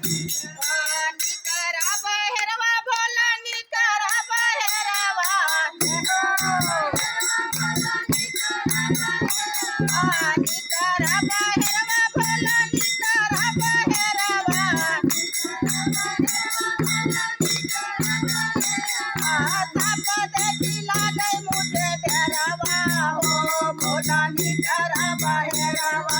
निकरा बहेरवा भोला निकरा बहेरवा निकरा बहेरवा भोला निकरा बहेरवा थाप देखी लागे मुझे डेरवा हो भोला निकरा बहेरवा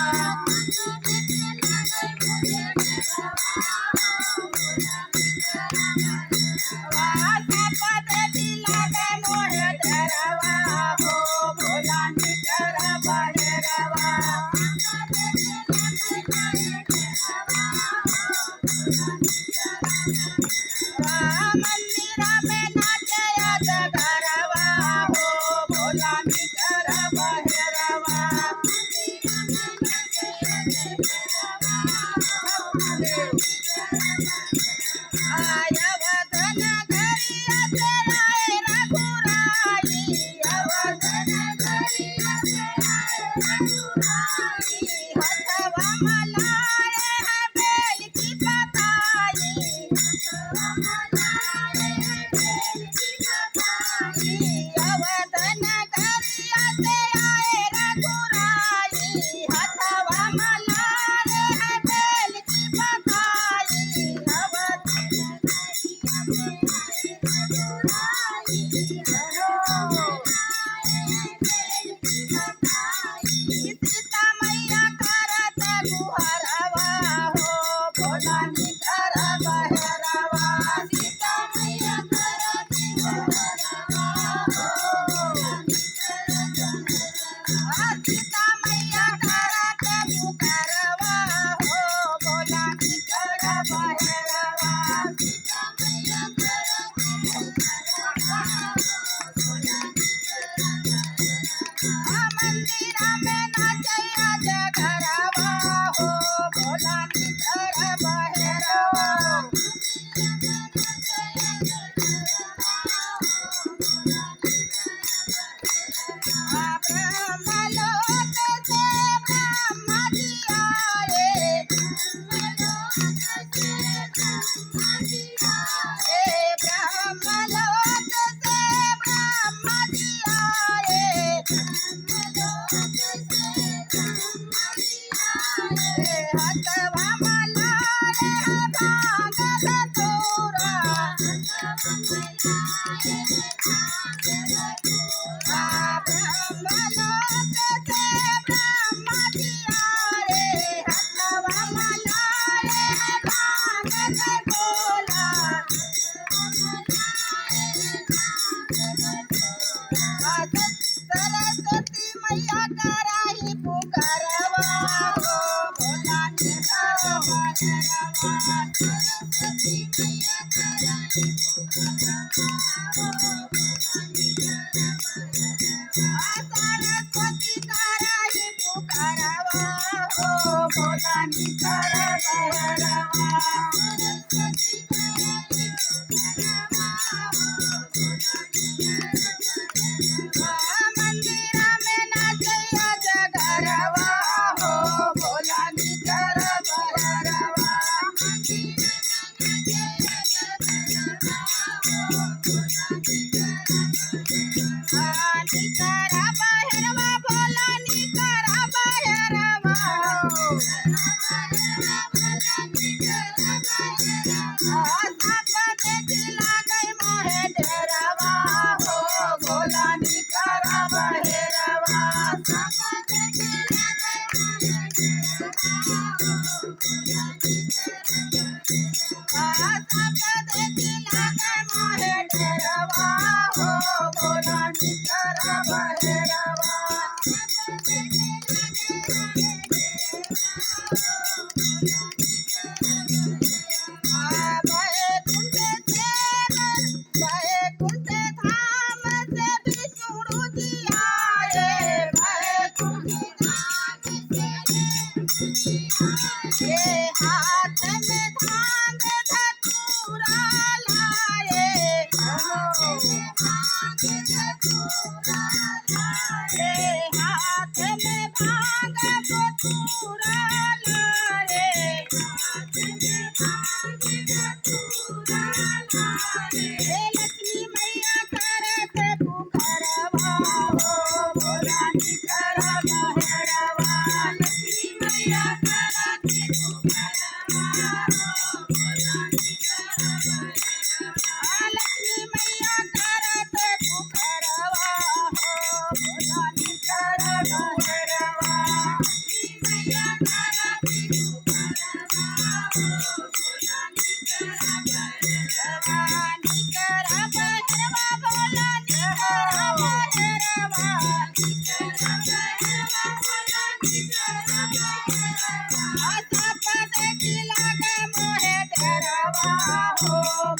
मंदिरा में नाचे अजगरवा हो भोला निकरा बहेरवा अवधन घरिया तेरा रघुराई अवधन घरिया तेरा रघुराई हथवा मलाए है बेल की पताई हथवा मलाए है बेल की पताई अवधन घरिया तेरा रघुराई हथवा मलाए है बेल की पताई सीता मैया करत गुहरवा हो भोला निकरा बहेरवा सीता मैया करत गुहरवा हो सीता मैया करत गुहरवा हो भोला निकरा बहेरवा सीता मैया करत गुहरवा मंदिरा में नाचे अजगरवा हो भोला निकरा बहेरवा ब्रह्मलोक से ब्रह्मा जी आए ब्रह्मलोक से ब्रह्मा जी आए ब्रह्मलोक से ब्रह्मा जी आए ब्रह्मलोक से ब्रह्मा जी आए हथवा मलाए है भांग धतूरा हथवा मलाए है भांग धतूरा ब्रह्मलोक से ब्रह्मा जी आए हथवा मलाए है भांग धतूरा सरस्वती मैया कराई पुकारवा हो भोला निकरा बहेरवा सरस्वती मैया कराई पुकारवा हो भोला निकरा बहेरवा सरस्वती कराई पुकारवा हो भोला निकरा बहेरवा सरस्वती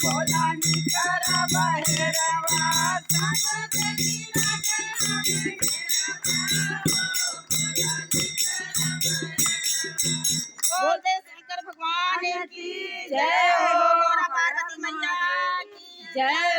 भोलानी करा बहेरवा सरस्वती मैया बोलते शंकर भगवान की जय हो, पार्वती मैया की जय।